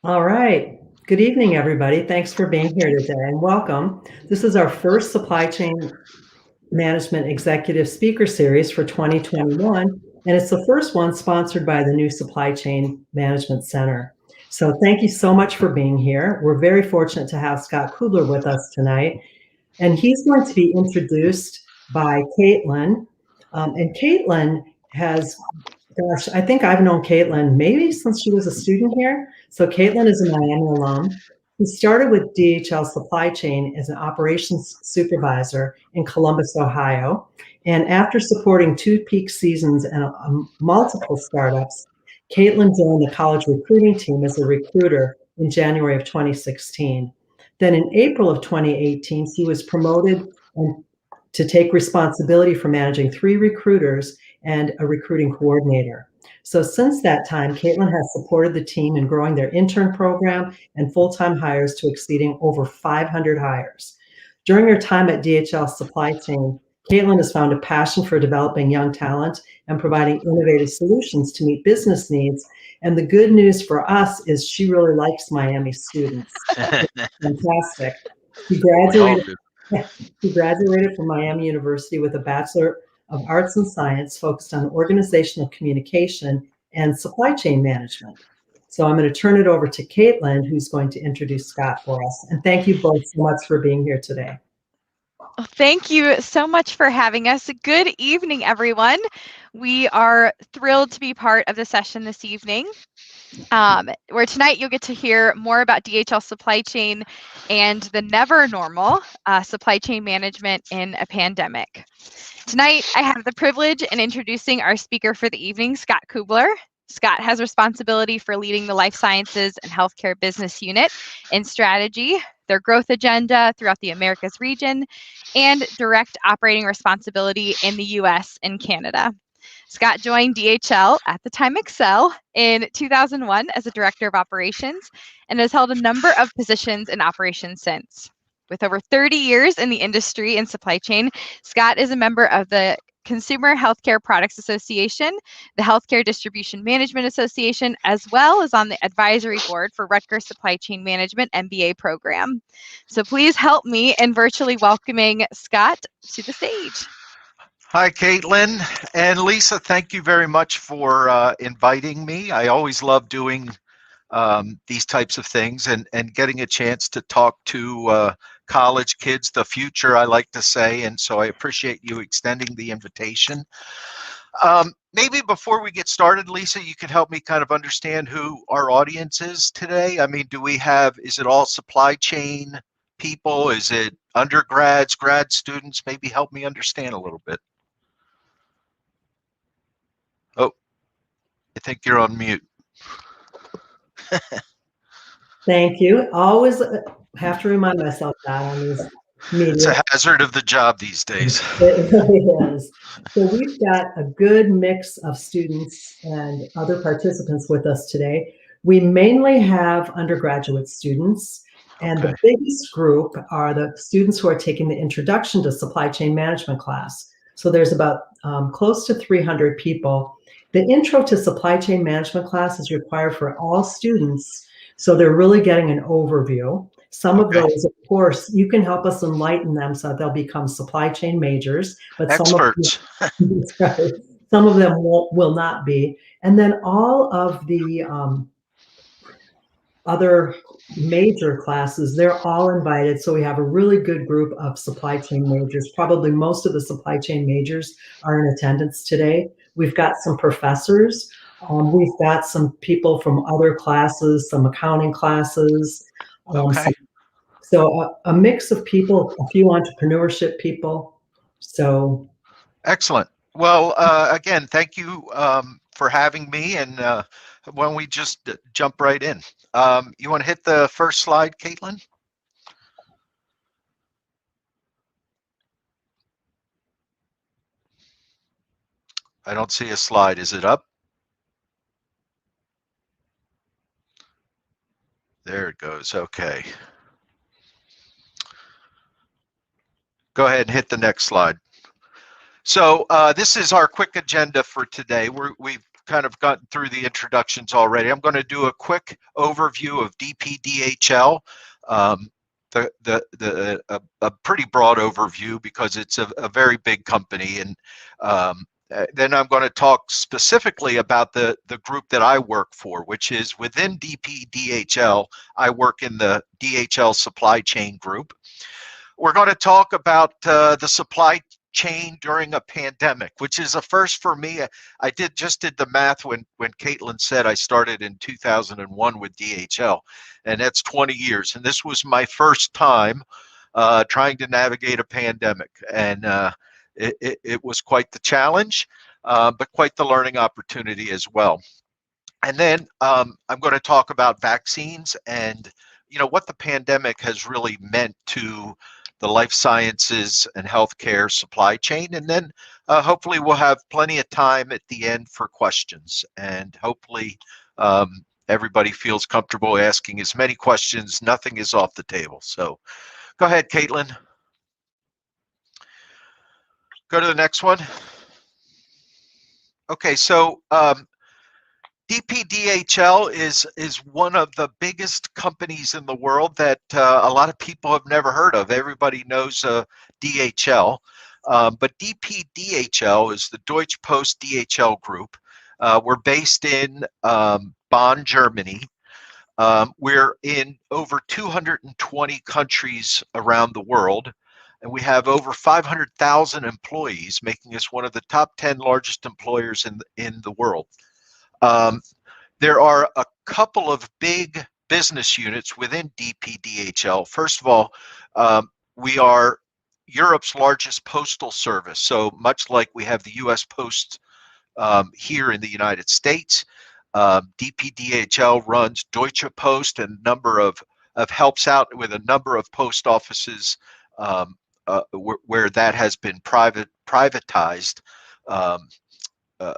All right. Good evening, everybody. Thanks for being here today and welcome. This is our first supply chain management executive speaker series for 2021, and it's the first one sponsored by the new Supply Chain Management Center. So thank you so much for being here. We're very fortunate to have Scott Cubbler with us tonight, and he's going to be introduced by Caitlin. And Caitlin has, gosh, I think I've known Caitlin maybe since she was a student here. So Caitlin is a Miami alum. He started with DHL Supply Chain as an operations supervisor in Columbus, Ohio. And after supporting 2 peak seasons and multiple startups, Caitlin joined the college recruiting team as a recruiter in January of 2016. Then in April of 2018, he was promoted to take responsibility for managing 3 recruiters and a recruiting coordinator. So since that time, Caitlin has supported the team in growing their intern program and full-time hires to exceeding over 500 hires. During her time at DHL Supply Chain, Caitlin has found a passion for developing young talent and providing innovative solutions to meet business needs. And the good news for us is she really likes Miami students. Fantastic. She We all graduated do. He graduated from Miami University with a Bachelor of Arts and Science focused on organizational communication and supply chain management. So I'm going to turn it over to Caitlin, who's going to introduce Scott for us. And thank you both so much for being here today. Well, thank you so much for having us. Good evening, everyone. We are thrilled to be part of the session this evening, where tonight you'll get to hear more about DHL supply chain and the never normal supply chain management in a pandemic. Tonight, I have the privilege in introducing our speaker for the evening, Scott Cubbler. Scott has responsibility for leading the Life Sciences and Healthcare Business Unit in strategy, their growth agenda throughout the Americas region, and direct operating responsibility in the US and Canada. Scott joined DHL, at the time Exel, in 2001 as a director of operations and has held a number of positions in operations since. With over 30 years in the industry and supply chain, Scott is a member of the Consumer Healthcare Products Association, the Healthcare Distribution Management Association, as well as on the advisory board for Rutgers Supply Chain Management MBA program. So please help me in virtually welcoming Scott to the stage. Hi, Caitlin and Lisa. Thank you very much for inviting me. I always love doing these types of things and getting a chance to talk to college kids, the future, I like to say. And so I appreciate you extending the invitation. Maybe before we get started, Lisa, you could help me kind of understand who our audience is today. I mean, is it all supply chain people? Is it undergrads, grad students? Maybe help me understand a little bit. Oh, I think you're on mute. Thank you. Always have to remind myself that on these meetings. It's a hazard of the job these days. It really is. So we've got a good mix of students and other participants with us today. We mainly have undergraduate students, and the biggest group are the students who are taking the Introduction to Supply Chain Management class. So there's about close to 300 people. The Intro to Supply Chain Management class is required for all students, so they're really getting an overview. Some of those, of course, you can help us enlighten them so that they'll become supply chain majors, but experts. Some of them will not be. And then all of the other major classes, they're all invited. So we have a really good group of supply chain majors. Probably most of the supply chain majors are in attendance today. We've got some professors. We've got some people from other classes, some accounting classes. So a mix of people, a few entrepreneurship people. So excellent. Well, again, thank you for having me. And why don't we just jump right in? You want to hit the first slide, Caitlin? I don't see a slide. Is it up? There it goes. Okay. Go ahead and hit the next slide. So this is our quick agenda for today. We've kind of gotten through the introductions already. I'm going to do a quick overview of DPDHL. A pretty broad overview because it's a very big company, and then I'm going to talk specifically about the group that I work for, which is within DPDHL. I work in the DHL Supply Chain Group. We're going to talk about the supply chain during a pandemic, which is a first for me. I just did the math when Caitlin said I started in 2001 with DHL, and that's 20 years. And this was my first time trying to navigate a pandemic, and it was quite the challenge, but quite the learning opportunity as well. And then I'm going to talk about vaccines and what the pandemic has really meant to the life sciences and healthcare supply chain. And then hopefully we'll have plenty of time at the end for questions. And hopefully everybody feels comfortable asking as many questions. Nothing is off the table. So go ahead, Caitlin. Go to the next one. Okay, so DPDHL is one of the biggest companies in the world that a lot of people have never heard of. Everybody knows DHL, but DPDHL is the Deutsche Post DHL Group. We're based in Bonn, Germany. We're in over 220 countries around the world, and we have over 500,000 employees, making us one of the top 10 largest employers in the world. There are a couple of big business units within DPDHL. First of all, we are Europe's largest postal service. So much like we have the U.S. Post here in the United States, DPDHL runs Deutsche Post and helps out with a number of post offices where that has been privatized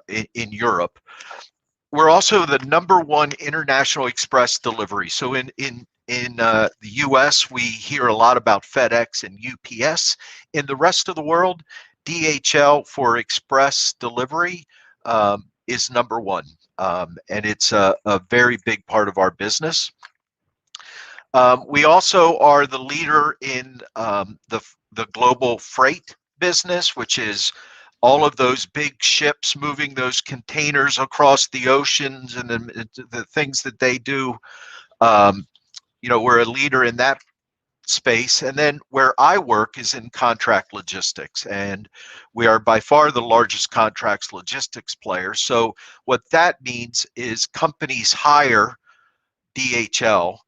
in Europe. We're also the #1 international express delivery. So in the US, we hear a lot about FedEx and UPS. In the rest of the world, DHL for express delivery is #1. And it's a very big part of our business. We also are the leader in the global freight business, which is all of those big ships moving those containers across the oceans and the things that they do. We're a leader in that space. And then where I work is in contract logistics, and we are by far the largest contracts logistics player. So what that means is companies hire DHL.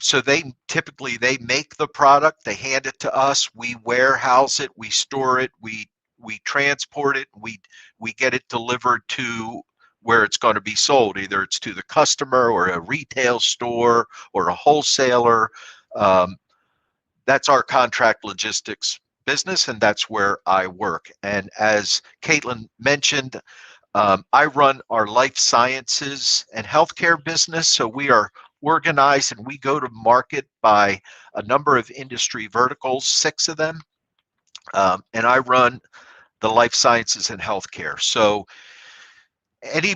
So they typically make the product, they hand it to us, we warehouse it, we store it, we transport it, we get it delivered to where it's going to be sold. Either it's to the customer or a retail store or a wholesaler. That's our contract logistics business, and that's where I work. And as Caitlin mentioned, I run our life sciences and healthcare business. So we are organized and we go to market by a number of industry verticals, 6 of them. And I run the life sciences and healthcare. So any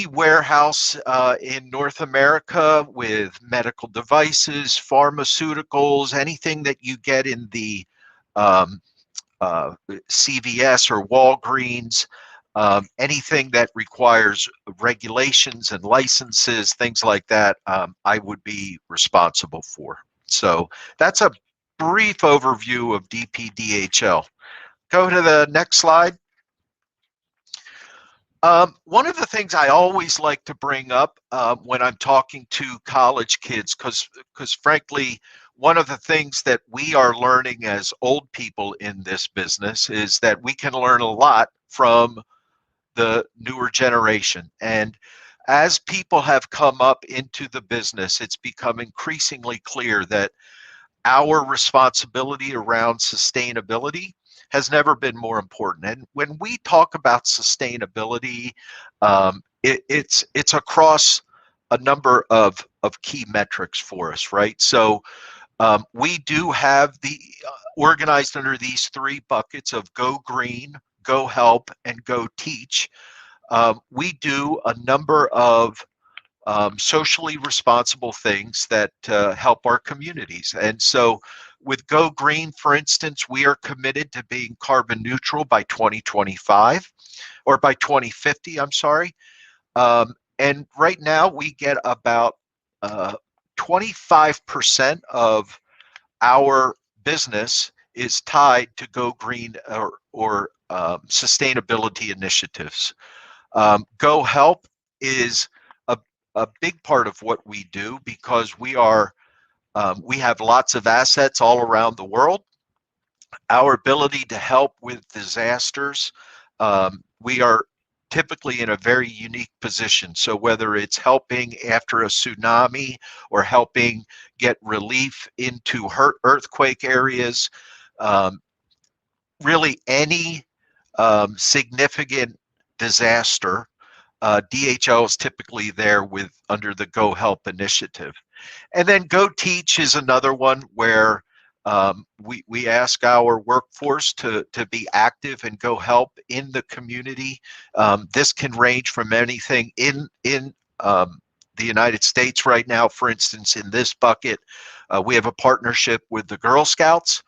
warehouse in North America with medical devices, pharmaceuticals, anything that you get in the CVS or Walgreens, anything that requires regulations and licenses, things like that, I would be responsible for. So that's a brief overview of DPDHL. Go to the next slide. One of the things I always like to bring up when I'm talking to college kids, because frankly, one of the things that we are learning as old people in this business is that we can learn a lot from the newer generation. And as people have come up into the business, it's become increasingly clear that our responsibility around sustainability has never been more important. And when we talk about sustainability, it's across a number of key metrics for us, right? So we do have the organized under these 3 buckets of Go Green, Go Help, and Go Teach. we do a number of socially responsible things that help our communities. And so with Go Green, for instance, we are committed to being carbon neutral by 2025, or by 2050, I'm sorry. And right now we get about 25% of our business is tied to Go Green or sustainability initiatives. Go Help is a big part of what we do because we have lots of assets all around the world. Our ability to help with disasters, we are typically in a very unique position. So whether it's helping after a tsunami or helping get relief into earthquake areas, really any significant disaster, DHL is typically there with under the Go Help initiative. And then Go Teach is another one where we ask our workforce to be active and go help in the community. This can range from anything in the United States right now. For instance, in this bucket, we have a partnership with the Girl Scouts.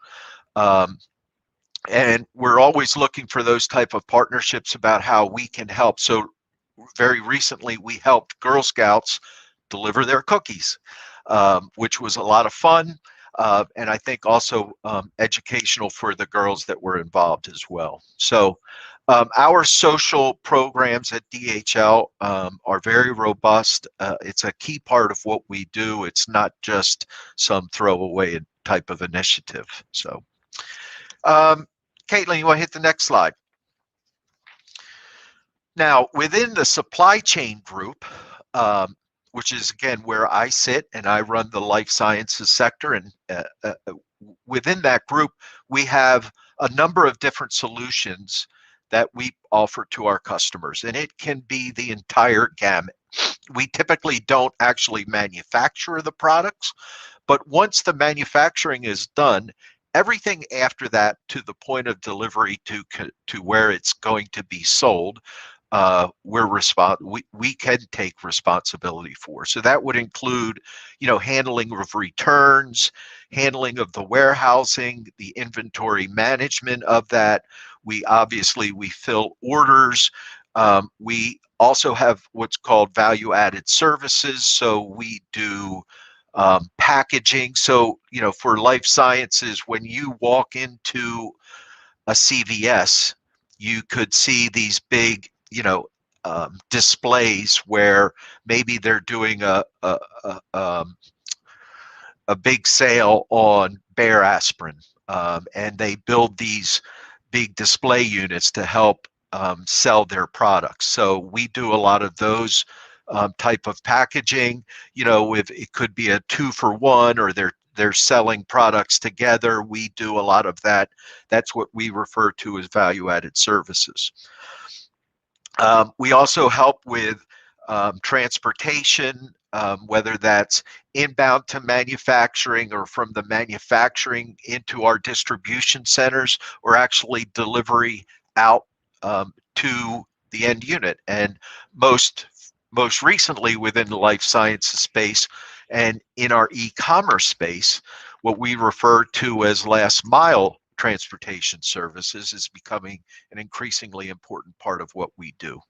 And we're always looking for those type of partnerships about how we can help. So very recently, we helped Girl Scouts deliver their cookies, which was a lot of fun. And I think also educational for the girls that were involved as well. So our social programs at DHL are very robust. It's a key part of what we do. It's not just some throwaway type of initiative. So Caitlin, you want to hit the next slide? Now, within the supply chain group, which is again where I sit and I run the life sciences sector, and within that group, we have a number of different solutions that we offer to our customers, and it can be the entire gamut. We typically don't actually manufacture the products, but once the manufacturing is done, everything after that to the point of delivery to where it's going to be sold, we can take responsibility for. So that would include, handling of returns, handling of the warehousing, the inventory management of that. We fill orders. We also have what's called value-added services. So we do packaging. So, for life sciences, when you walk into a CVS, you could see these big, displays where maybe they're doing a big sale on Bayer aspirin, and they build these big display units to help sell their products. So we do a lot of those type of packaging. If it could be a 2-for-1, or they're selling products together, we do a lot of that. That's what we refer to as value-added services. We also help with transportation, whether that's inbound to manufacturing or from the manufacturing into our distribution centers, or actually delivery out to the end unit. And most recently within the life sciences space and in our e-commerce space, what we refer to as last mile transportation services is becoming an increasingly important part of what we do.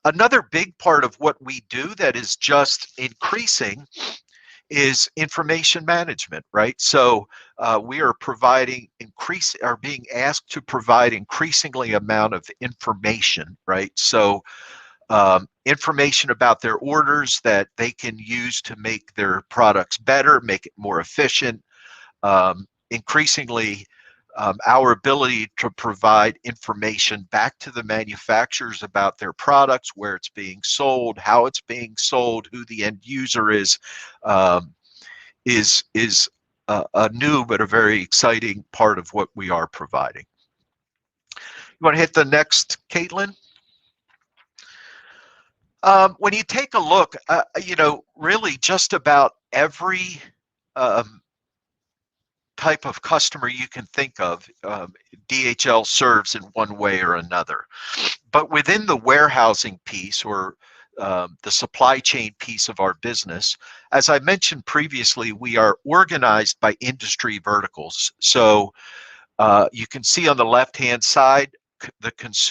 Another big part of what we do that is just increasing is information management, right? So we are being asked to provide increasingly amount of information, right? So information about their orders that they can use to make their products better, make it more efficient. Increasingly, our ability to provide information back to the manufacturers about their products, where it's being sold, how it's being sold, who the end user is a new but a very exciting part of what we are providing. You want to hit the next, Caitlin? When you take a look, really just about every type of customer you can think of, DHL serves in one way or another. But within the warehousing piece, or the supply chain piece of our business, as I mentioned previously, we are organized by industry verticals. So you can see on the left-hand side,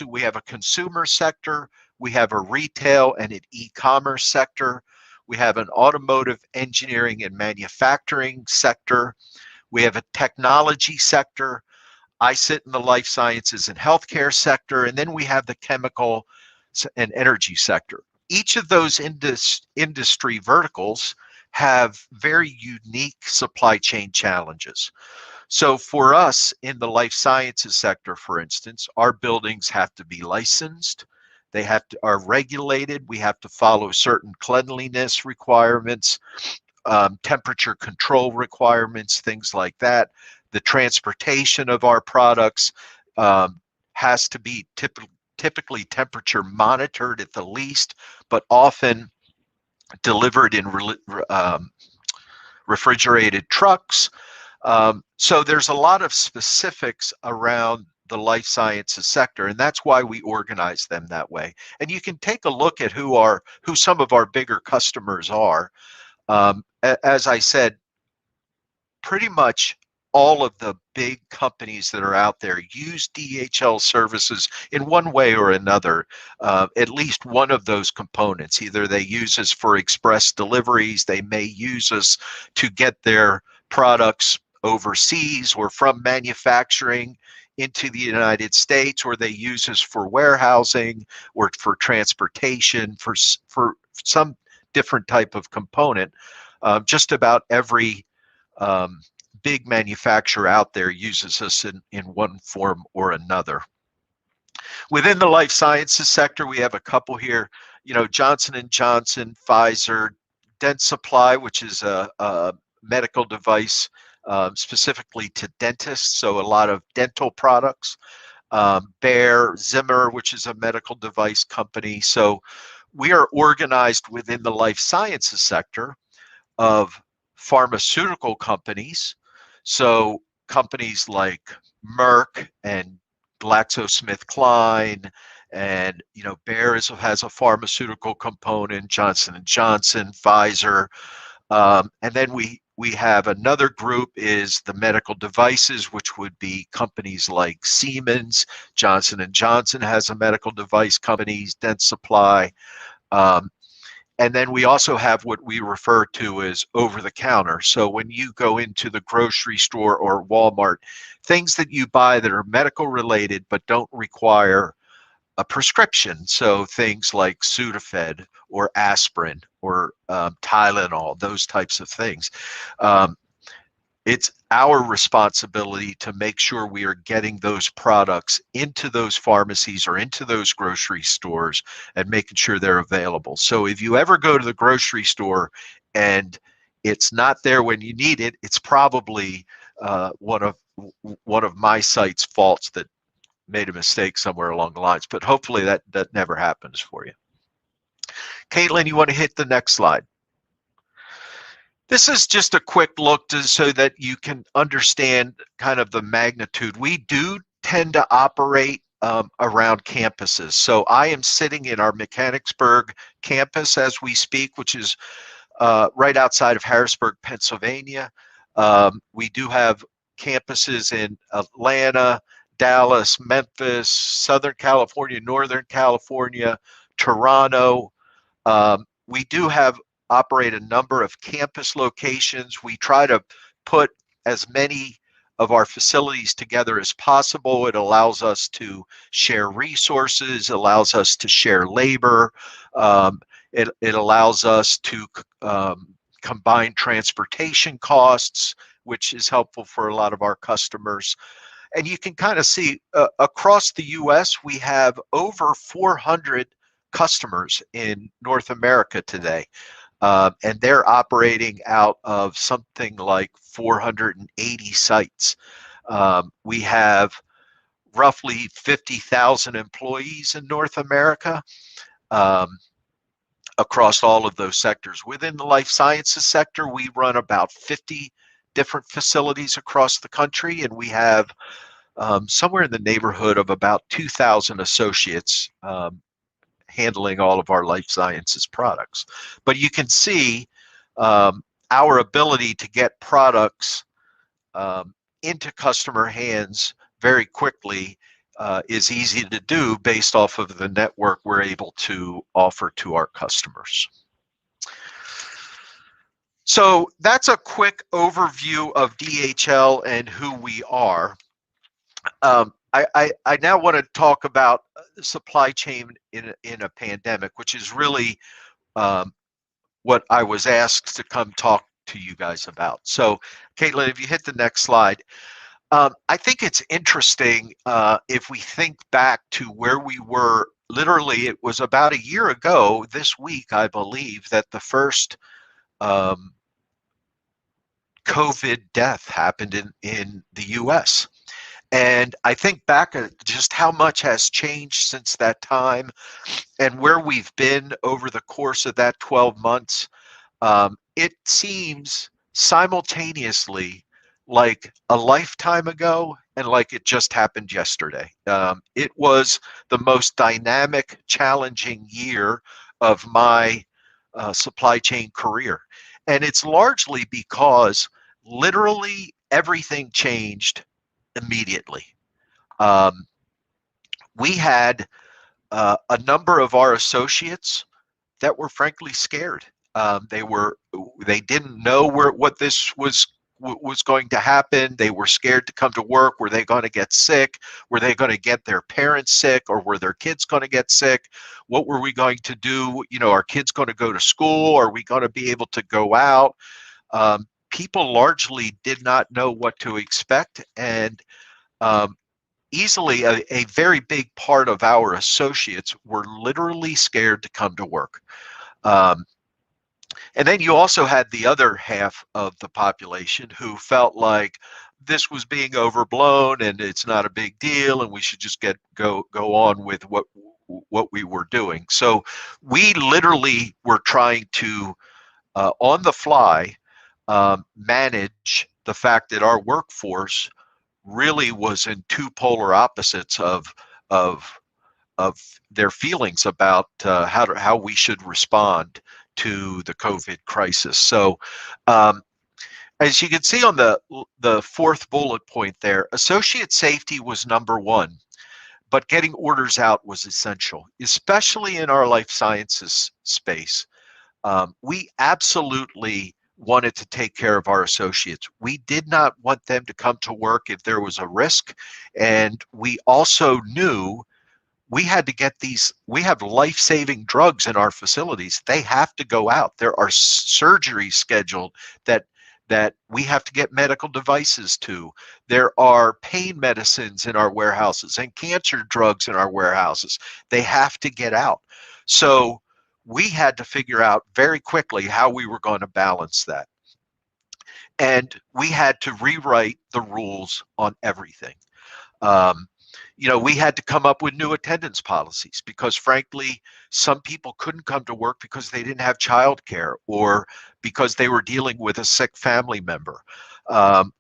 we have a consumer sector, we have a retail and an e-commerce sector, we have an automotive engineering and manufacturing sector, we have a technology sector. I sit in the life sciences and healthcare sector, and then we have the chemical and energy sector. Each of those industry verticals have very unique supply chain challenges. So for us in the life sciences sector, for instance, our buildings have to be licensed. They are regulated. We have to follow certain cleanliness requirements, temperature control requirements, things like that. The transportation of our products has to be typically temperature monitored at the least, but often delivered in refrigerated trucks. So there's a lot of specifics around the life sciences sector, and that's why we organize them that way. And you can take a look at who some of our bigger customers are. As I said, pretty much all of the big companies that are out there use DHL services in one way or another, at least one of those components. Either they use us for express deliveries, they may use us to get their products overseas or from manufacturing into the United States, or they use us for warehousing or for transportation, for some different type of component. Just about every big manufacturer out there uses us in one form or another. Within the life sciences sector, we have a couple here, Johnson & Johnson, Pfizer, Dentsply, which is a medical device specifically to dentists, so a lot of dental products. Bayer, Zimmer, which is a medical device company. So we are organized within the life sciences sector of pharmaceutical companies. So companies like Merck and GlaxoSmithKline, and Bayer has a pharmaceutical component, Johnson & Johnson, Pfizer, and then we have another group is the medical devices, which would be companies like Siemens. Johnson & Johnson has a medical device company, Dentsply. And then we also have what we refer to as over-the-counter. So when you go into the grocery store or Walmart, things that you buy that are medical related but don't require a prescription. So things like Sudafed or aspirin or Tylenol, those types of things. It's our responsibility to make sure we are getting those products into those pharmacies or into those grocery stores and making sure they're available. So if you ever go to the grocery store and it's not there when you need it, it's probably one of my site's faults that made a mistake somewhere along the lines. But hopefully that never happens for you. Caitlin, you want to hit the next slide? This is just a quick look so that you can understand kind of the magnitude. We do tend to operate around campuses. So I am sitting in our Mechanicsburg campus as we speak, which is right outside of Harrisburg, Pennsylvania. We do have campuses in Atlanta, Dallas, Memphis, Southern California, Northern California, Toronto. We do operate a number of campus locations. We try to put as many of our facilities together as possible. It allows us to share resources, allows us to share labor. It allows us to combine transportation costs, which is helpful for a lot of our customers. And you can kind of see across the US, we have over 400 customers in North America today. And they're operating out of something like 480 sites. We have roughly 50,000 employees in North America across all of those sectors. Within the life sciences sector, we run about 50 different facilities across the country, and we have somewhere in the neighborhood of about 2,000 associates handling all of our life sciences products. But you can see our ability to get products into customer hands very quickly is easy to do based off of the network we're able to offer to our customers. So that's a quick overview of DHL and who we are. I now want to talk about supply chain in a pandemic, which is really what I was asked to come talk to you guys about. So, Caitlin, if you hit the next slide, I think it's interesting if we think back to where we were. Literally, it was about a year ago this week, I believe, that the first COVID death happened in the US. And I think back at just how much has changed since that time and where we've been over the course of that 12 months. It seems simultaneously like a lifetime ago and like it just happened yesterday. It was the most dynamic, challenging year of my supply chain career. And it's largely because literally everything changed immediately. We had a number of our associates that were frankly scared. They didn't know what this was going to happen. They were scared to come to work. Were they going to get sick? Were they going to get their parents sick, or were their kids going to get sick? What were we going to do? You know, are kids going to go to school? Are we going to be able to go out? People largely did not know what to expect, and easily a very big part of our associates were literally scared to come to work. And then you also had the other half of the population who felt like this was being overblown and it's not a big deal and we should just go on with what we were doing. So we literally were trying to on the fly manage the fact that our workforce really was in two polar opposites of their feelings about how we should respond to the COVID crisis. So as you can see on the fourth bullet point there, associate safety was number one, but getting orders out was essential, especially in our life sciences space. We absolutely wanted to take care of our associates. We did not want them to come to work if there was a risk. And we also knew we had to get these, we have life-saving drugs in our facilities. They have to go out. There are surgeries scheduled that we have to get medical devices to. There are pain medicines in our warehouses and cancer drugs in our warehouses. They have to get out. So we had to figure out very quickly how we were going to balance that. And we had to rewrite the rules on everything. You know, we had to come up with new attendance policies because frankly, some people couldn't come to work because they didn't have childcare or because they were dealing with a sick family member.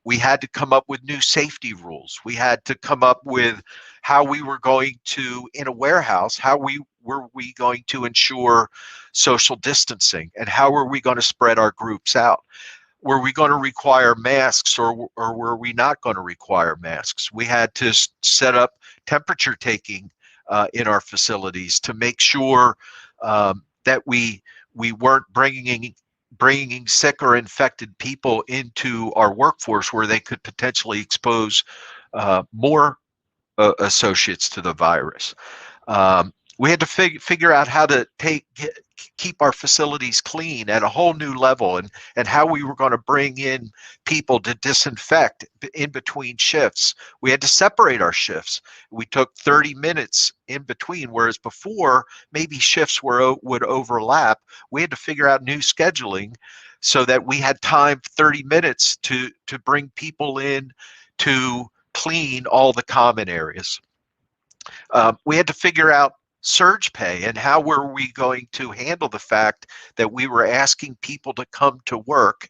We had to come up with new safety rules. We had to come up with how we were going to, in a warehouse, how were we going to ensure social distancing and how were we going to spread our groups out? Were we going to require masks or were we not going to require masks? We had to set up temperature taking in our facilities to make sure that we weren't bringing sick or infected people into our workforce where they could potentially expose more associates to the virus. We had to figure out how to keep our facilities clean at a whole new level and how we were going to bring in people to disinfect in between shifts. We had to separate our shifts. We took 30 minutes in between, whereas before maybe shifts would overlap. We had to figure out new scheduling so that we had time, 30 minutes to bring people in to clean all the common areas. We had to figure out surge pay and how were we going to handle the fact that we were asking people to come to work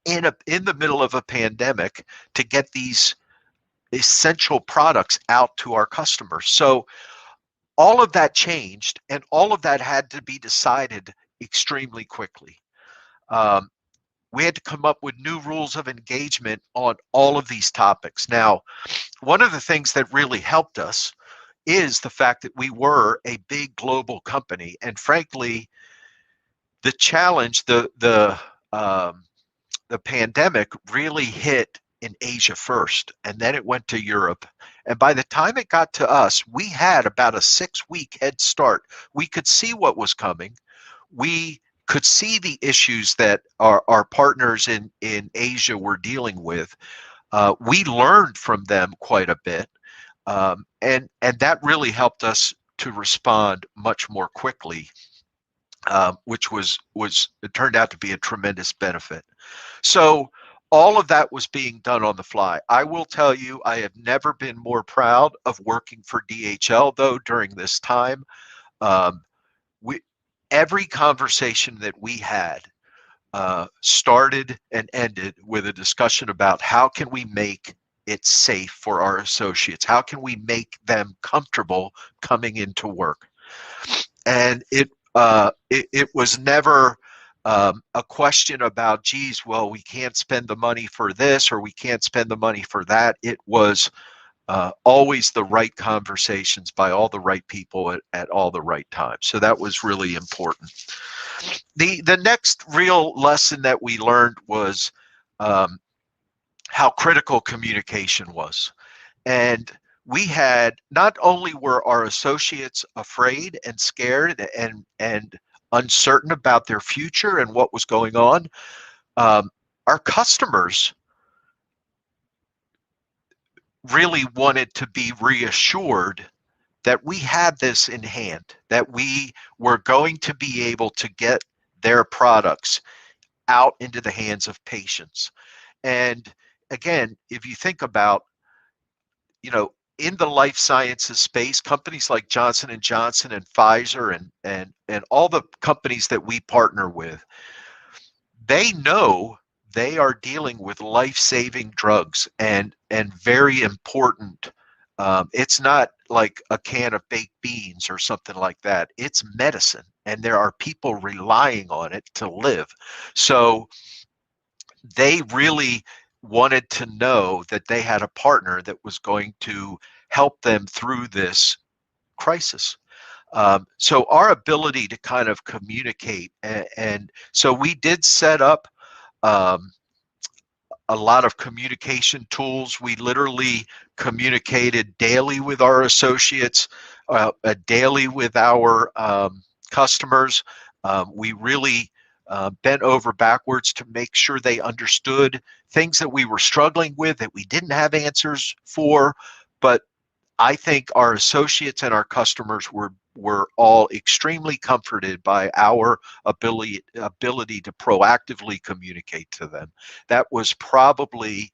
in the middle of a pandemic to get these essential products out to our customers. So all of that changed, and all of that had to be decided extremely quickly. We had to come up with new rules of engagement on all of these topics. Now, one of the things that really helped us is the fact that we were a big global company, and frankly, the challenge, the pandemic really hit in Asia first, and then it went to Europe. And by the time it got to us, we had about a 6-week head start. We could see what was coming. We could see the issues that our partners in Asia were dealing with. We learned from them quite a bit, and that really helped us to respond much more quickly, which it turned out to be a tremendous benefit. So all of that was being done on the fly. I will tell you, I have never been more proud of working for DHL, though, during this time. Every conversation that we had started and ended with a discussion about how can we make it safe for our associates? How can we make them comfortable coming into work? And it was never a question about, geez, well, we can't spend the money for this or we can't spend the money for that. It was always the right conversations by all the right people at all the right times. So that was really important. The next real lesson that we learned was how critical communication was. And we had, not only were our associates afraid and scared and uncertain about their future and what was going on, our customers really wanted to be reassured that we had this in hand, that we were going to be able to get their products out into the hands of patients. And again, if you think about, in the life sciences space, companies like Johnson & Johnson and Pfizer and all the companies that we partner with, they know they are dealing with life-saving drugs and very important. It's not like a can of baked beans or something like that. It's medicine, and there are people relying on it to live. So they really wanted to know that they had a partner that was going to help them through this crisis. So our ability to kind of communicate, and so we did set up a lot of communication tools. We literally communicated daily with our associates, daily with our customers. We really bent over backwards to make sure they understood things that we were struggling with, that we didn't have answers for. But I think our associates and our customers were all extremely comforted by our ability to proactively communicate to them. That was probably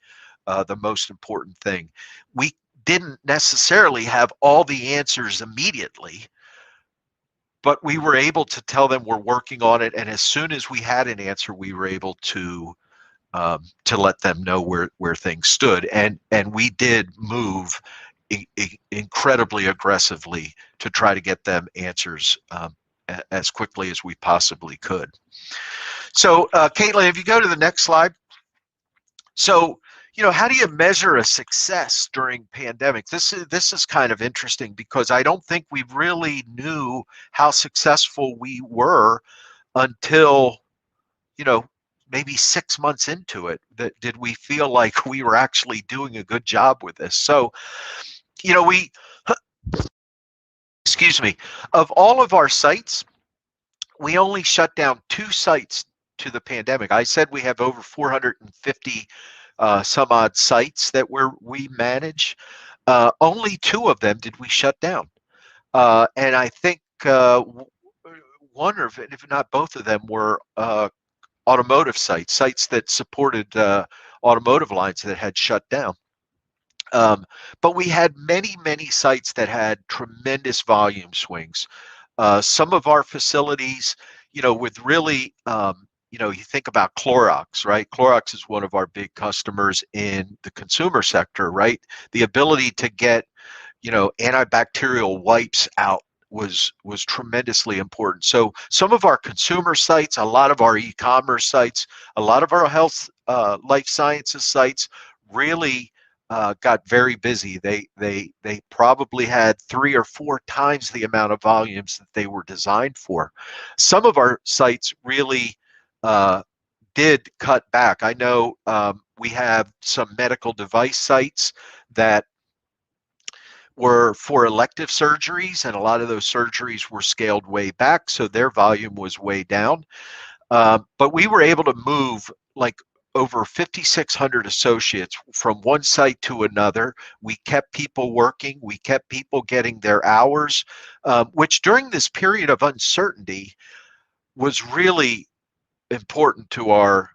the most important thing. We didn't necessarily have all the answers immediately, but we were able to tell them we're working on it, and as soon as we had an answer, we were able to let them know where things stood, and we did move incredibly aggressively to try to get them answers as quickly as we possibly could. So, Caitlin, if you go to the next slide. So, how do you measure a success during pandemic? This is kind of interesting because I don't think we really knew how successful we were until, maybe 6 months into it. That did we feel like we were actually doing a good job with this? So, excuse me, of all of our sites, we only shut down 2 sites to the pandemic. I said we have over 450 some odd sites that we manage. Only 2 of them did we shut down. And I think one of, if not both of them, were automotive sites that supported automotive lines that had shut down. But we had many sites that had tremendous volume swings. Some of our facilities, with really you think about Clorox, right? Clorox is one of our big customers in the consumer sector, right? The ability to get, antibacterial wipes out was tremendously important. So some of our consumer sites, a lot of our e-commerce sites, a lot of our health, life sciences sites really got very busy. They probably had 3 or 4 times the amount of volumes that they were designed for. Some of our sites really did cut back. I know we have some medical device sites that were for elective surgeries, and a lot of those surgeries were scaled way back, so their volume was way down. But we were able to move like over 5,600 associates from one site to another. We kept people working. We kept people getting their hours, which during this period of uncertainty was really important to our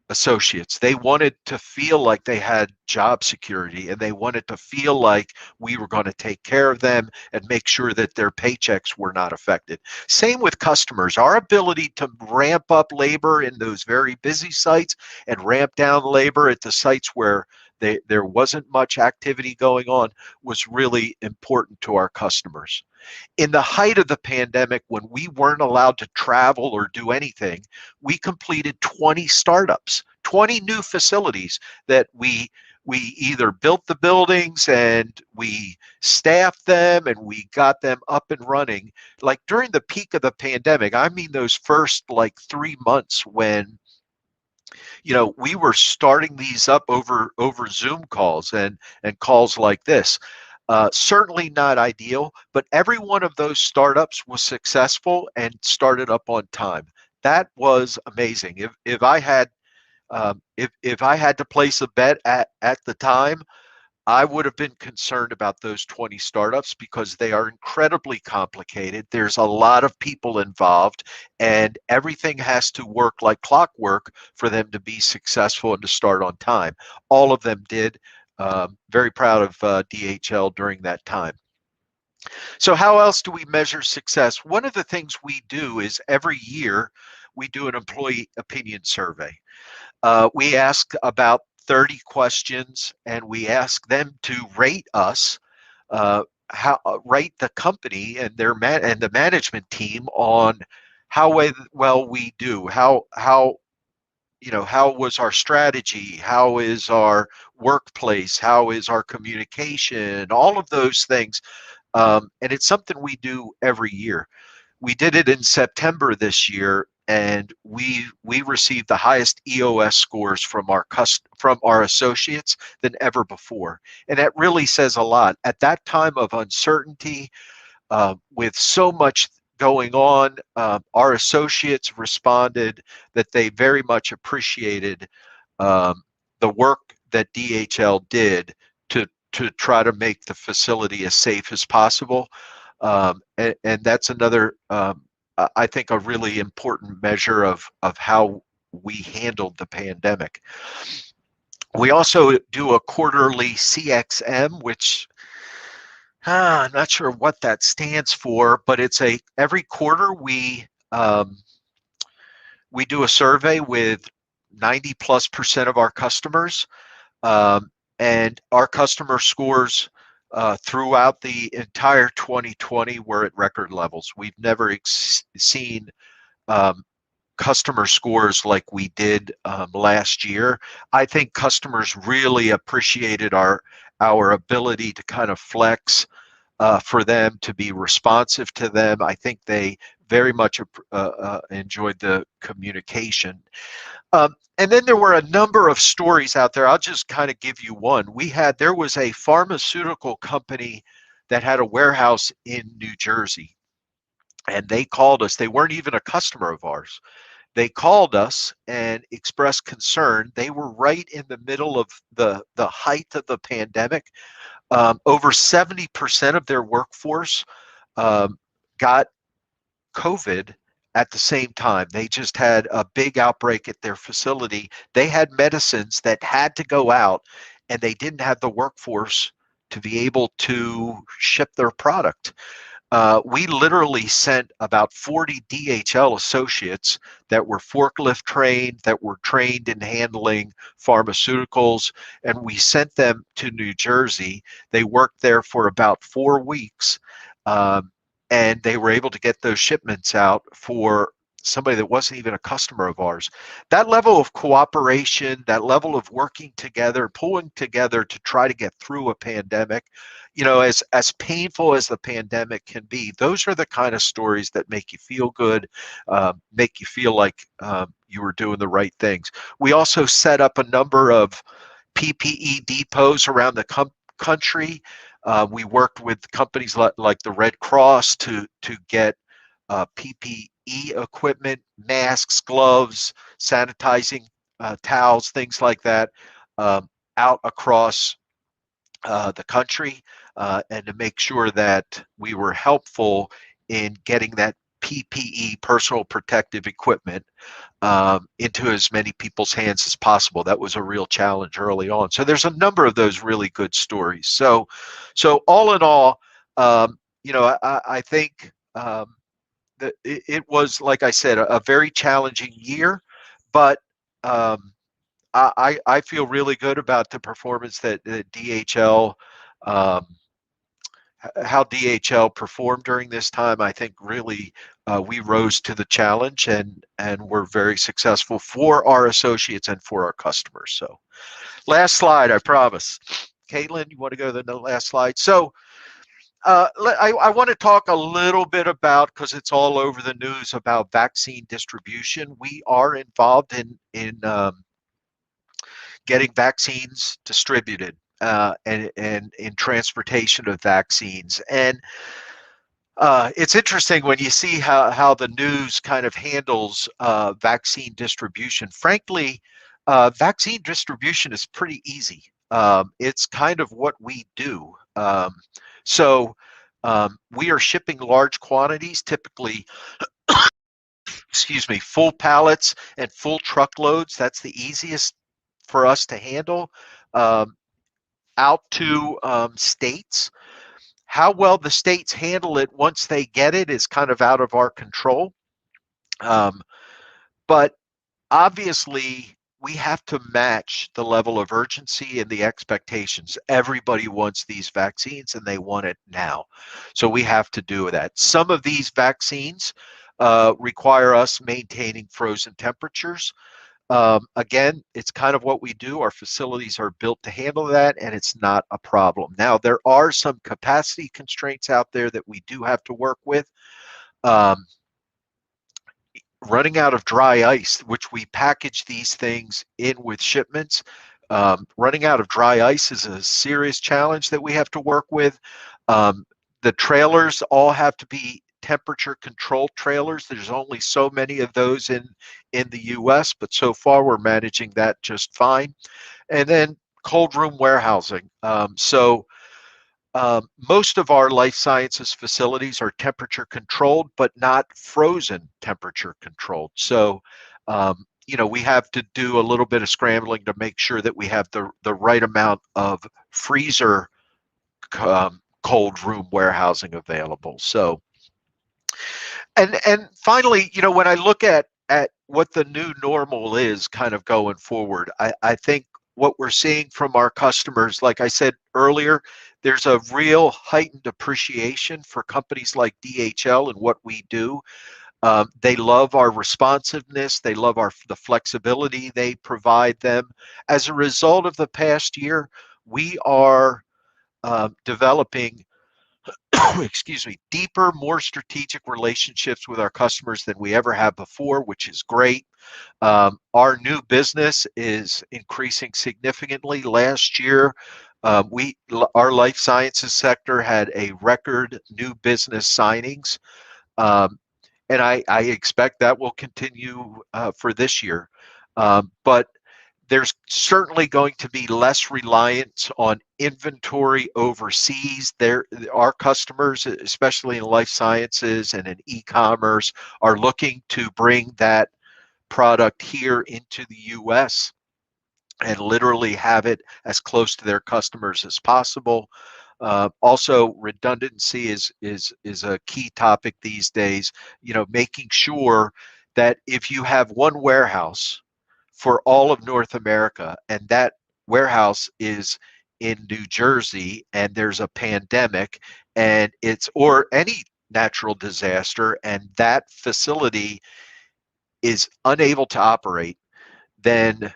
associates. They wanted to feel like they had job security, and they wanted to feel like we were going to take care of them and make sure that their paychecks were not affected. Same with customers. Our ability to ramp up labor in those very busy sites and ramp down labor at the sites where there wasn't much activity going on was really important to our customers. In the height of the pandemic, when we weren't allowed to travel or do anything, we completed 20 startups, 20 new facilities that we either built the buildings and we staffed them and we got them up and running. Like during the peak of the pandemic, I mean those first like 3 months when we were starting these up over Zoom calls and calls like this. Certainly not ideal, but every one of those startups was successful and started up on time. That was amazing. If I had to place a bet at the time, I would have been concerned about those 20 startups because they are incredibly complicated. There's a lot of people involved, and everything has to work like clockwork for them to be successful and to start on time. All of them did. Very proud of DHL during that time. So how else do we measure success? One of the things we do is every year we do an employee opinion survey. We ask about 30 questions, and we ask them to rate us, rate the company and the management team on how well we do, how was our strategy, how is our workplace, how is our communication, all of those things. And it's something we do every year. We did it in September this year, and we received the highest EOS scores from our associates than ever before. And that really says a lot. At that time of uncertainty, with so much going on, our associates responded that they very much appreciated the work that DHL did to try to make the facility as safe as possible. And that's another, I think, a really important measure of how we handled the pandemic. We also do a quarterly CXM, which I'm not sure what that stands for, but it's every quarter we do a survey with 90+% of our customers, and our customer scores throughout the entire 2020 were at record levels. We've never seen customer scores like we did last year. I think customers really appreciated our ability to kind of flex for them, to be responsive to them. I think they very much enjoyed the communication. And then there were a number of stories out there. I'll just kind of give you one. There was a pharmaceutical company that had a warehouse in New Jersey, and they called us. They weren't even a customer of ours. They called us and expressed concern. They were right in the middle of the height of the pandemic. Over 70% of their workforce got COVID at the same time. They just had a big outbreak at their facility. They had medicines that had to go out, and they didn't have the workforce to be able to ship their product. we literally sent about 40 DHL associates that were forklift trained, that were trained in handling pharmaceuticals, and we sent them to New Jersey. They worked there for about 4 weeks, and they were able to get those shipments out for somebody that wasn't even a customer of ours. That level of cooperation, that level of working together, pulling together to try to get through a pandemic, as painful as the pandemic can be, those are the kind of stories that make you feel good, make you feel like you were doing the right things. We also set up a number of PPE depots around the country. We worked with companies like the Red Cross to get PPE equipment, masks, gloves, sanitizing towels, things like that, out across the country, and to make sure that we were helpful in getting that PPE, personal protective equipment, into as many people's hands as possible. That was a real challenge early on. So there's a number of those really good stories. So all in all, I think that it was, like I said, a very challenging year, but I feel really good about the performance that DHL, um, how DHL performed during this time. I think really we rose to the challenge and were very successful for our associates and for our customers. So last slide, I promise. Caitlin, you want to go to the last slide? So I want to talk a little bit about, because it's all over the news, about vaccine distribution. We are involved in getting vaccines distributed, and in transportation of vaccines. And it's interesting when you see how the news kind of handles vaccine distribution. Frankly, vaccine distribution is pretty easy. It's kind of what we do. So we are shipping large quantities, typically, excuse me, full pallets and full truckloads. That's the easiest for us to handle, out to states. How well the states handle it once they get it is kind of out of our control. But obviously, we have to match the level of urgency and the expectations. Everybody wants these vaccines and they want it now. So we have to do that. Some of these vaccines require us maintaining frozen temperatures. Again, it's kind of what we do. Our facilities are built to handle that, and it's not a problem. Now, there are some capacity constraints out there that we do have to work with. Running out of dry ice, which we package these things in with shipments. Running out of dry ice is a serious challenge that we have to work with. The trailers all have to be temperature controlled trailers. There's only so many of those in the US, but so far we're managing that just fine. And then cold room warehousing. Most of our life sciences facilities are temperature controlled, but not frozen temperature controlled. So, we have to do a little bit of scrambling to make sure that we have the right amount of freezer cold room warehousing available. So, and finally, when I look at what the new normal is kind of going forward, I think what we're seeing from our customers, like I said earlier, there's a real heightened appreciation for companies like DHL and what we do. They love our responsiveness. They love the flexibility they provide them. As a result of the past year, we are developing excuse me, deeper, more strategic relationships with our customers than we ever have before, which is great. Our new business is increasing significantly. Last year, our life sciences sector had a record new business signings, and I expect that will continue for this year. But there's certainly going to be less reliance on inventory overseas. Our customers, especially in life sciences and in e-commerce, are looking to bring that product here into the US and literally have it as close to their customers as possible. Also, redundancy is a key topic these days. Making sure that if you have one warehouse for all of North America, and that warehouse is in New Jersey, and there's a pandemic, and or any natural disaster, and that facility is unable to operate, then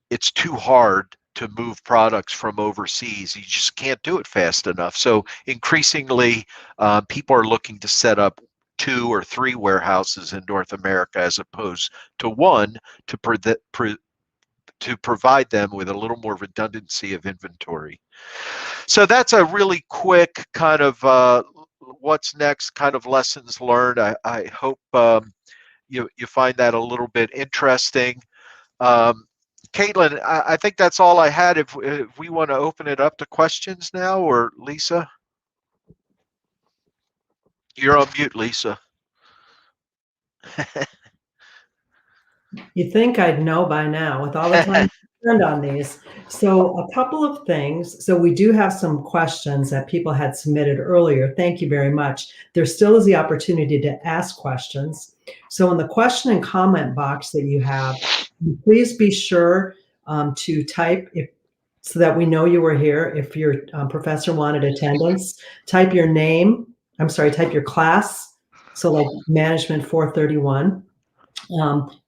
it's too hard to move products from overseas. You just can't do it fast enough. So increasingly, people are looking to set up 2 or 3 warehouses in North America as opposed to one, to provide them with a little more redundancy of inventory. So that's a really quick kind of what's next kind of lessons learned. I hope you find that a little bit interesting. Caitlin, I think that's all I had. If we want to open it up to questions now, or Lisa? You're on mute, Lisa. You'd think I'd know by now with all the time spent on these. So a couple of things. So we do have some questions that people had submitted earlier. Thank you very much. There still is the opportunity to ask questions. So in the question and comment box that you have, please be sure to type, so that we know you were here. If your professor wanted attendance, type your name. Type your class. So like management 431.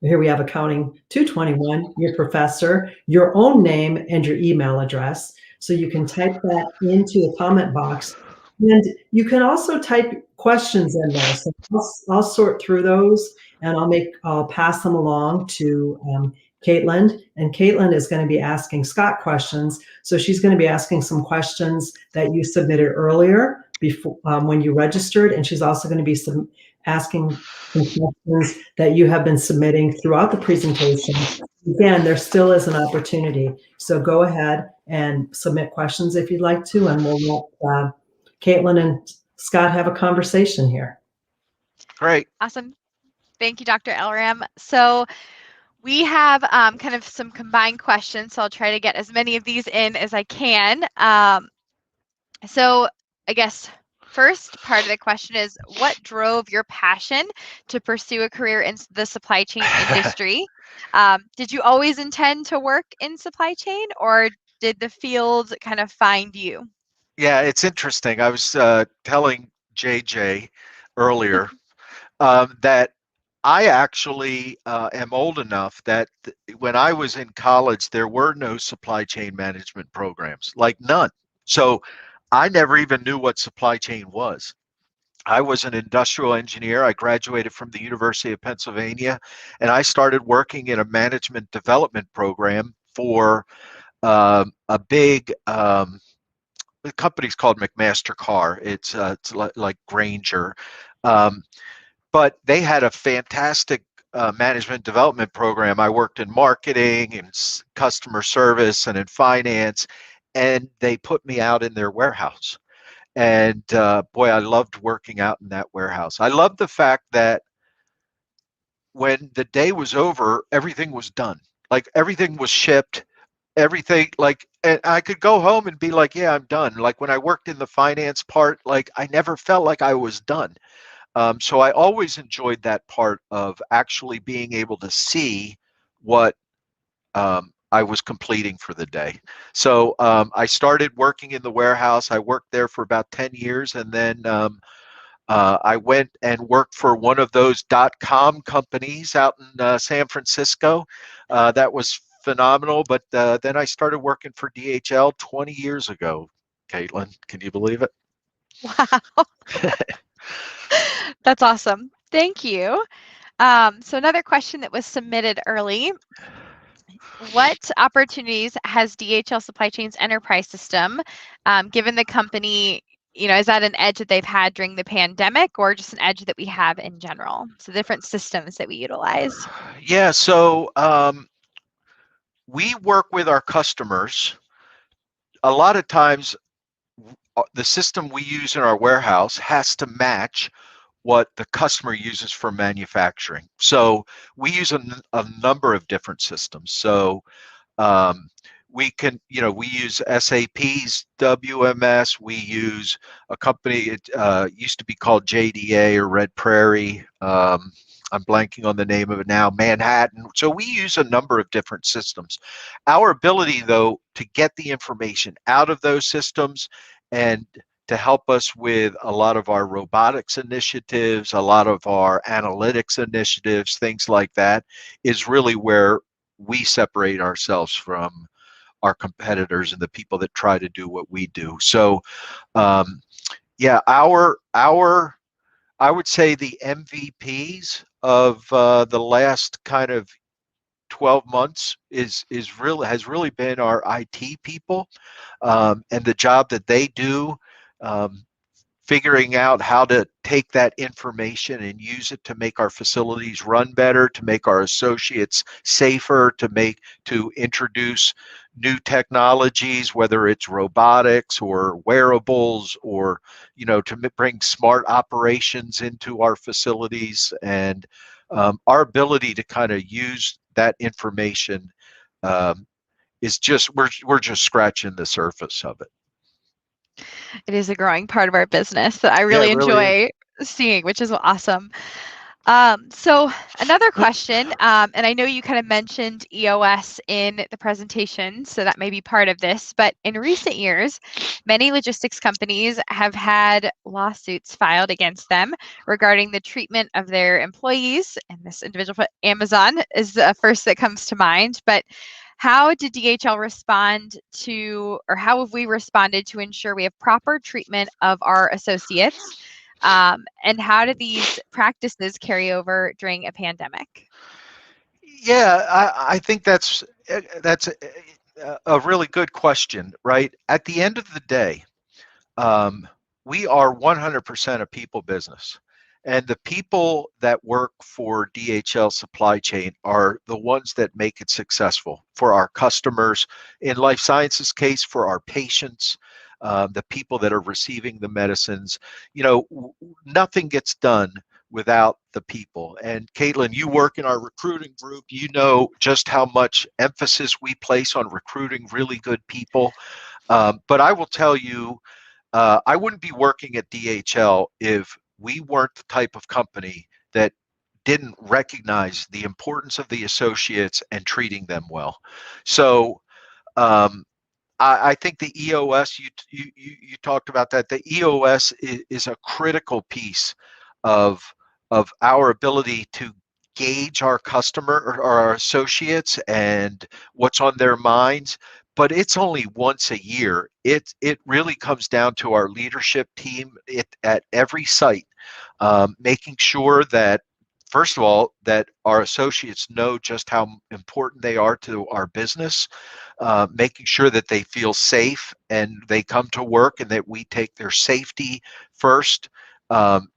Here we have accounting 221, your professor, your own name, and your email address. So you can type that into a comment box. And you can also type questions in there. So I'll sort through those, and I'll pass them along to Caitlin. And Caitlin is going to be asking Scott questions. So she's going to be asking some questions that you submitted earlier before when you registered. And she's also going to be asking some questions that you have been submitting throughout the presentation. Again, there still is an opportunity. So go ahead and submit questions if you'd like to, and we'll let Caitlin and Scott have a conversation here. Great. Awesome. Thank you, Dr. Elram. So we have kind of some combined questions, so I'll try to get as many of these in as I can. So I guess first part of the question is, what drove your passion to pursue a career in the supply chain industry? Did you always intend to work in supply chain, or did the field kind of find you? Yeah, it's interesting. I was telling JJ earlier that I actually am old enough that when I was in college, there were no supply chain management programs, like none. So I never even knew what supply chain was. I was an industrial engineer. I graduated from the University of Pennsylvania, and I started working in a management development program for a big the company's called McMaster-Carr. It's like Granger. But they had a fantastic management development program. I worked in marketing and customer service and in finance, and they put me out in their warehouse. And boy, I loved working out in that warehouse. I loved the fact that when the day was over, everything was done. Like everything was shipped, everything, like, and I could go home and be like, yeah, I'm done. Like when I worked in the finance part, like I never felt like I was done. So I always enjoyed that part of actually being able to see what I was completing for the day. So I started working in the warehouse. I worked there for about 10 years, and then I went and worked for one of those .com companies out in San Francisco. That was phenomenal. But then I started working for DHL 20 years ago. Caitlin, can you believe it? Wow. That's awesome. Thank you. So another question that was submitted early. What opportunities has DHL Supply Chain's enterprise system given the company? Is that an edge that they've had during the pandemic, or just an edge that we have in general? So different systems that we utilize. Yeah, so we work with our customers. A lot of times, the system we use in our warehouse has to match what the customer uses for manufacturing. So we use a number of different systems. So we can, we use SAP's WMS. We use a company, it used to be called JDA or Red Prairie. I'm blanking on the name of it now, Manhattan. So we use a number of different systems. Our ability, though, to get the information out of those systems and to help us with a lot of our robotics initiatives, a lot of our analytics initiatives, things like that, is really where we separate ourselves from our competitors and the people that try to do what we do. So, yeah, I would say the MVPs of the last kind of 12 months has really been our IT people, and the job that they do, figuring out how to take that information and use it to make our facilities run better, to make our associates safer, to introduce new technologies, whether it's robotics or wearables, or to bring smart operations into our facilities. And our ability to kind of use that information is just, we're just scratching the surface of it. It is a growing part of our business that I Yeah, really it really is. enjoy seeing, which is awesome. So another question, and I know you kind of mentioned EOS in the presentation, so that may be part of this, but in recent years, many logistics companies have had lawsuits filed against them regarding the treatment of their employees, and this individual put Amazon is the first that comes to mind, but how did DHL respond to, or how have we responded to ensure we have proper treatment of our associates? And how do these practices carry over during a pandemic? Yeah, I think that's a really good question, right? At the end of the day, we are 100% a people business. And the people that work for DHL Supply Chain are the ones that make it successful for our customers. In life sciences case, for our patients, the people that are receiving the medicines. Nothing gets done without the people. And Caitlin, you work in our recruiting group. You know just how much emphasis we place on recruiting really good people. But I will tell you, I wouldn't be working at DHL if we weren't the type of company that didn't recognize the importance of the associates and treating them well. So I think the EOS, you talked about that. The EOS is a critical piece of our ability to gauge our customer or our associates and what's on their minds. But it's only once a year. It really comes down to our leadership team at every site, making sure that, first of all, that our associates know just how important they are to our business, making sure that they feel safe and they come to work and that we take their safety first,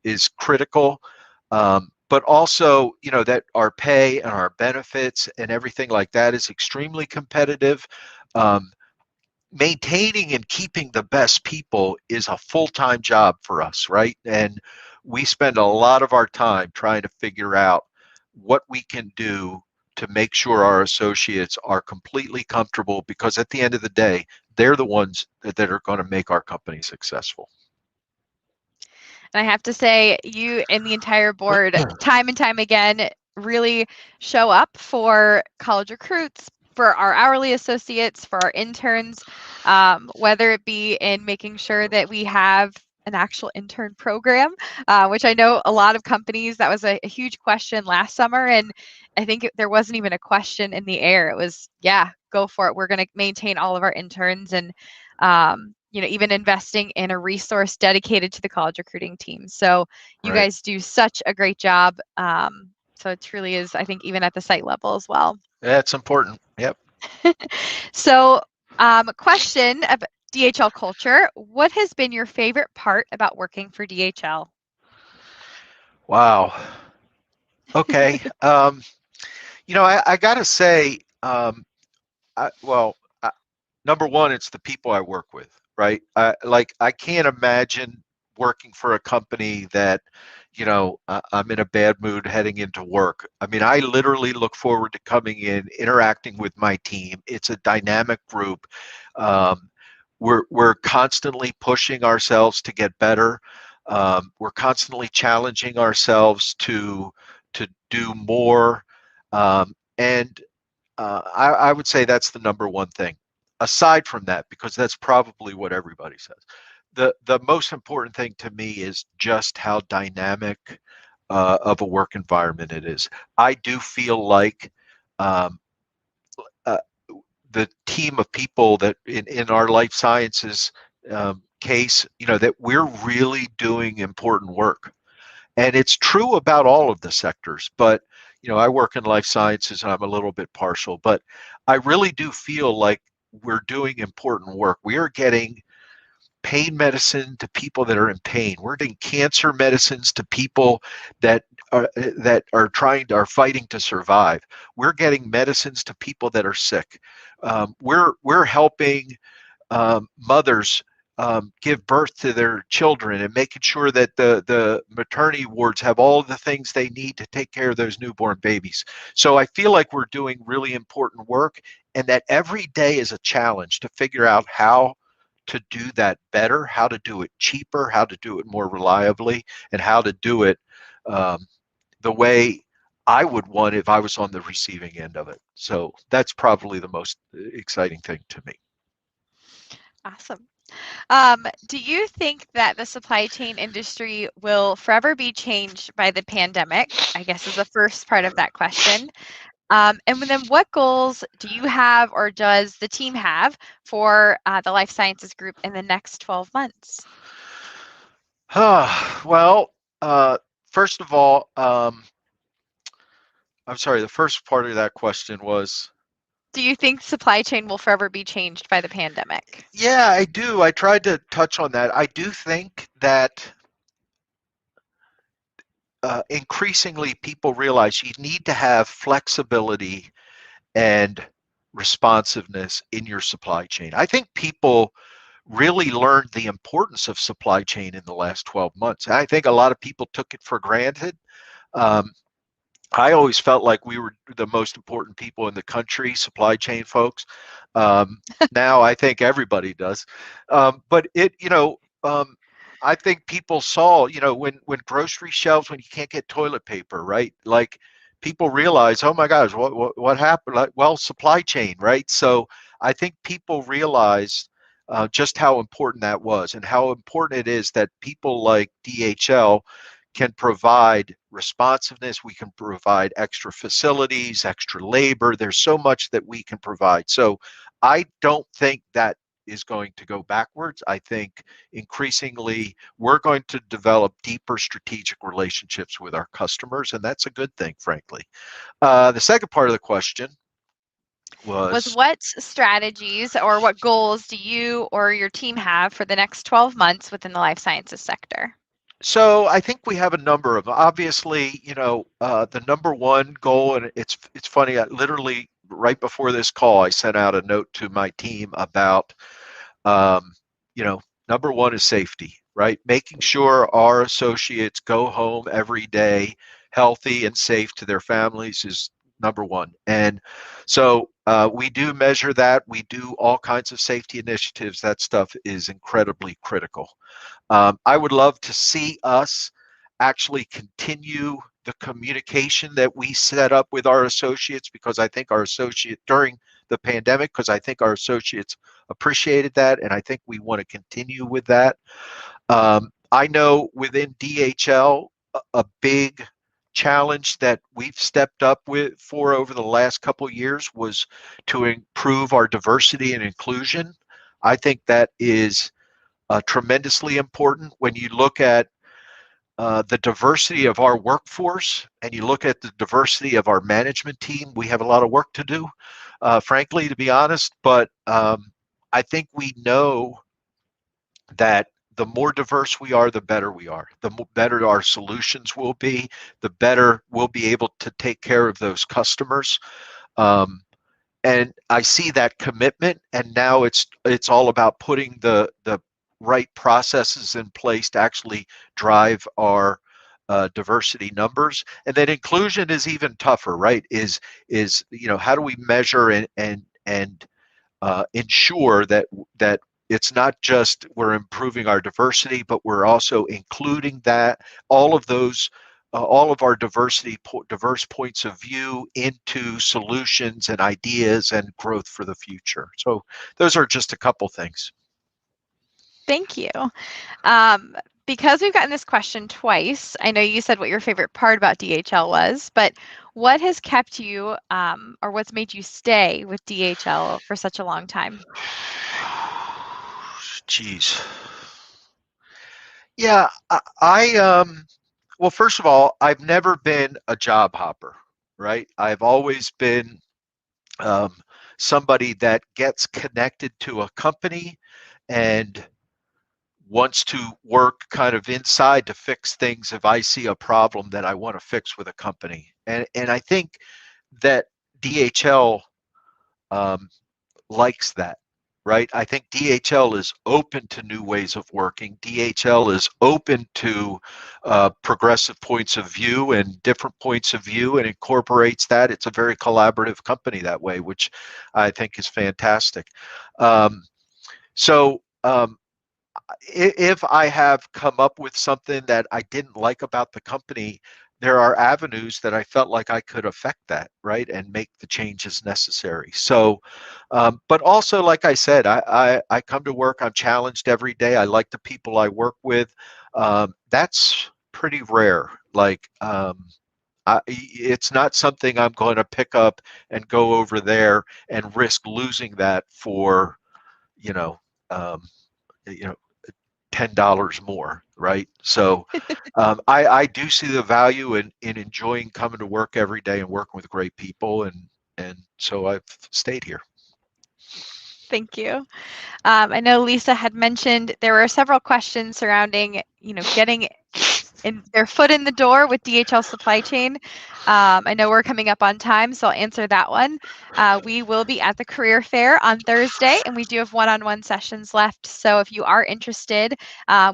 is critical. But also, that our pay and our benefits and everything like that is extremely competitive. Maintaining and keeping the best people is a full-time job for us, right? And we spend a lot of our time trying to figure out what we can do to make sure our associates are completely comfortable, because at the end of the day, they're the ones that are going to make our company successful. And I have to say, you and the entire board, time and time again, really show up for college recruits, for our hourly associates, for our interns, whether it be in making sure that we have an actual intern program, which I know a lot of companies, that was a huge question last summer. And I think there wasn't even a question in the air. It was, yeah, go for it. We're going to maintain all of our interns. And even investing in a resource dedicated to the college recruiting team. So you Right. guys do such a great job. So it truly is, I think, even at the site level as well. Yeah, it's important. Yep. So question about DHL culture. What has been your favorite part about working for DHL? Wow. Okay. I got to say, number one, it's the people I work with, right? I can't imagine working for a company that, I'm in a bad mood heading into work. I mean, I literally look forward to coming in, interacting with my team. It's a dynamic group. Um, we're constantly pushing ourselves to get better. We're constantly challenging ourselves to do more. And I would say that's the number one thing. Aside from that, because that's probably what everybody says, the most important thing to me is just how dynamic of a work environment it is. I do feel like um, uh, the team of people that in our life sciences case, that we're really doing important work. And it's true about all of the sectors, but I work in life sciences and I'm a little bit partial, but I really do feel like we're doing important work. We are getting pain medicine to people that are in pain. We're getting cancer medicines to people that are fighting to survive. We're getting medicines to people that are sick. We're helping mothers give birth to their children and making sure that the maternity wards have all the things they need to take care of those newborn babies. So I feel like we're doing really important work, and that every day is a challenge to figure out how to do that better, how to do it cheaper, how to do it more reliably, and how to do it the way I would want if I was on the receiving end of it. So that's probably the most exciting thing to me. Awesome. Do you think that the supply chain industry will forever be changed by the pandemic? I guess is the first part of that question. And then what goals do you have or does the team have for the life sciences group in the next 12 months? Well, first of all, I'm sorry, the first part of that question was? Do you think supply chain will forever be changed by the pandemic? Yeah, I do. I tried to touch on that. I do think that increasingly people realize you need to have flexibility and responsiveness in your supply chain. I think people really learned the importance of supply chain in the last 12 months. I think a lot of people took it for granted. Um, I always felt like we were the most important people in the country, supply chain folks. Um, Now I think everybody does. But I think people saw, when grocery shelves, when you can't get toilet paper, right? Like people realize, oh my gosh, what happened? Like, well, supply chain, right? So I think people realized just how important that was and how important it is that people like DHL can provide responsiveness. We can provide extra facilities, extra labor. There's so much that we can provide. So I don't think that is going to go backwards. I think increasingly we're going to develop deeper strategic relationships with our customers, and that's a good thing, frankly. The second part of the question was what strategies or what goals do you or your team have for the next 12 months within the life sciences sector? So I think we have a number of, obviously, the number one goal, and it's funny, I literally right before this call, I sent out a note to my team about, um, number one is safety, right? Making sure our associates go home every day healthy and safe to their families is number one. And so we do measure that. We do all kinds of safety initiatives. That stuff is incredibly critical. I would love to see us actually continue the communication that we set up with our associates, because I think our associate during the pandemic, because I think our associates appreciated that, and I think we want to continue with that. I know within DHL, a big challenge that we've stepped up for over the last couple of years was to improve our diversity and inclusion. I think that is tremendously important. When you look at the diversity of our workforce and you look at the diversity of our management team, we have a lot of work to do, frankly, to be honest. But I think we know that the more diverse we are, the better we are. The better our solutions will be, the better we'll be able to take care of those customers. And I see that commitment, and now it's all about putting the right processes in place to actually drive our diversity numbers. And then inclusion is even tougher, right? Is how do we measure and ensure that it's not just we're improving our diversity, but we're also including that all of those all of our diverse points of view into solutions and ideas and growth for the future. So those are just a couple things. Thank you. Because we've gotten this question twice, I know you said what your favorite part about DHL was, but what has kept you or what's made you stay with DHL for such a long time? Geez. Yeah, well, first of all, I've never been a job hopper, right? I've always been somebody that gets connected to a company and wants to work kind of inside to fix things if I see a problem that I want to fix with a company. And I think that DHL likes that, right? I think DHL is open to new ways of working. DHL is open to progressive points of view and different points of view and incorporates that. It's a very collaborative company that way, which I think is fantastic. If I have come up with something that I didn't like about the company, there are avenues that I felt like I could affect that, right, and make the changes necessary. So, but also, like I said, I come to work, I'm challenged every day. I like the people I work with. That's pretty rare. Like, it's not something I'm going to pick up and go over there and risk losing that for, you know, $10 more, right? So I do see the value in enjoying coming to work every day and working with great people, and so I've stayed here. Thank you. I know Lisa had mentioned there were several questions surrounding, getting their foot in the door with DHL supply chain. I know we're coming up on time, so I'll answer that one. We will be at the career fair on Thursday, and we do have one-on-one sessions left. So if you are interested,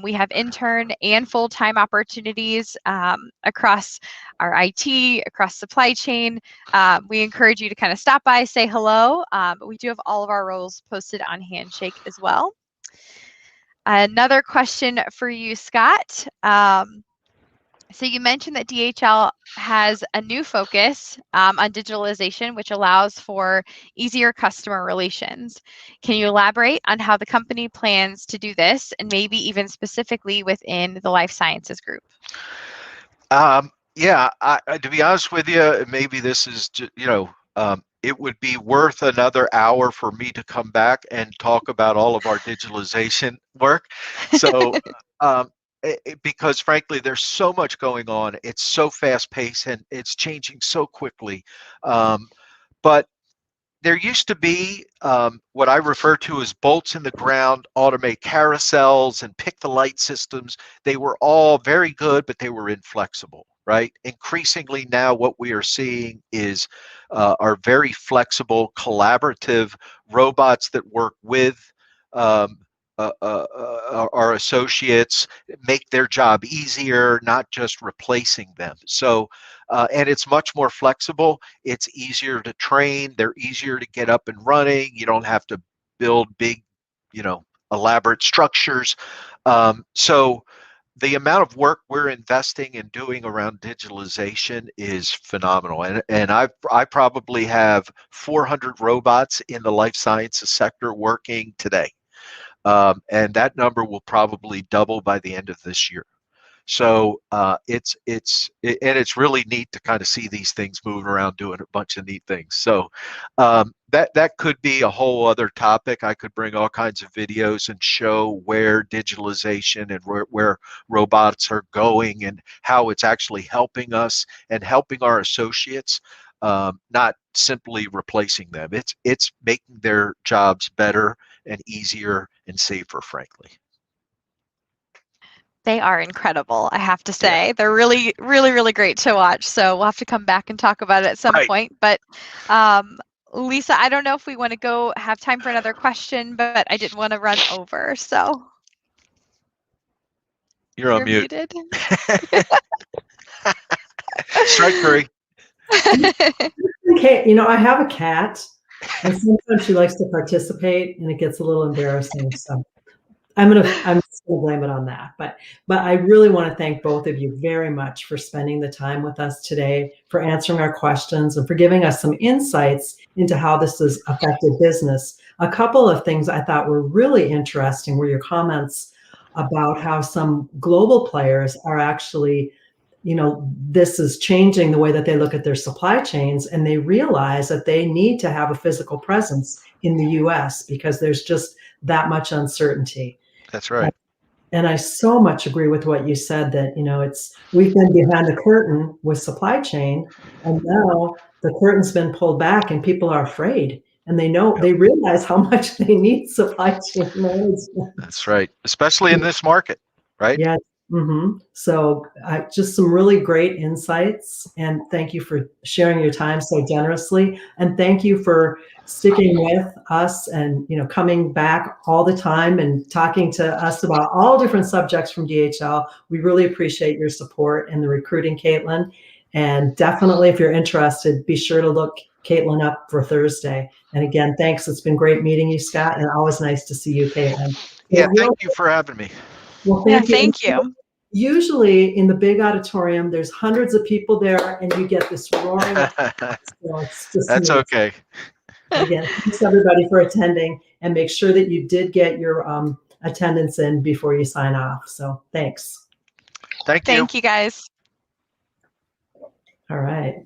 we have intern and full-time opportunities across our IT, across supply chain. We encourage you to kind of stop by, say hello. But we do have all of our roles posted on Handshake as well. Another question for you, Scott. So you mentioned that DHL has a new focus on digitalization, which allows for easier customer relations. Can you elaborate on how the company plans to do this, and maybe even specifically within the life sciences group? Yeah, to be honest with you, maybe this is just, it would be worth another hour for me to come back and talk about all of our digitalization work. So, because frankly, there's so much going on. It's so fast paced and it's changing so quickly. But there used to be what I refer to as bolts in the ground, automate carousels and pick the light systems. They were all very good, but they were inflexible, right? Increasingly now what we are seeing is are very flexible, collaborative robots that work with our associates, make their job easier, not just replacing them. So, and it's much more flexible. It's easier to train. They're easier to get up and running. You don't have to build big, elaborate structures. So the amount of work we're investing in doing around digitalization is phenomenal. And I probably have 400 robots in the life sciences sector working today. And that number will probably double by the end of this year. So it's really neat to kind of see these things moving around doing a bunch of neat things. So that could be a whole other topic. I could bring all kinds of videos and show where digitalization and where robots are going and how it's actually helping us and helping our associates, not simply replacing them. It's making their jobs better and easier and safer, frankly. They are incredible, I have to say. Yeah. They're really, really, really great to watch. So we'll have to come back and talk about it at some point. But Lisa, I don't know if we want to go have time for another question, but I didn't want to run over. So. You're on mute. muted. Strike three. Okay, you know, I have a cat, and sometimes she likes to participate, and it gets a little embarrassing. So I'm just gonna blame it on that. But I really want to thank both of you very much for spending the time with us today, for answering our questions, and for giving us some insights into how this has affected business. A couple of things I thought were really interesting were your comments about how some global players are actually, you know, this is changing the way that they look at their supply chains, and they realize that they need to have a physical presence in the US because there's just that much uncertainty. That's right. And I so much agree with what you said that, you know, we've been behind the curtain with supply chain, and now the curtain's been pulled back and people are afraid, and they realize how much they need supply chain management. That's right. Especially in this market, right? Yeah. So just some really great insights, and thank you for sharing your time so generously, and thank you for sticking with us and, you know, coming back all the time and talking to us about all different subjects from DHL. We really appreciate your support and the recruiting, Caitlin. And definitely, if you're interested, be sure to look Caitlin up for Thursday. And again, thanks. It's been great meeting you, Scott, and always nice to see you, Caitlin. Yeah, thank you for having me. Well, thank you. Usually in the big auditorium, there's hundreds of people there, and you get this roaring. So it's just That's amazing. okay. Again, thanks everybody for attending, and make sure that you did get your attendance in before you sign off. So thanks. Thank you. Thank you, guys. All right.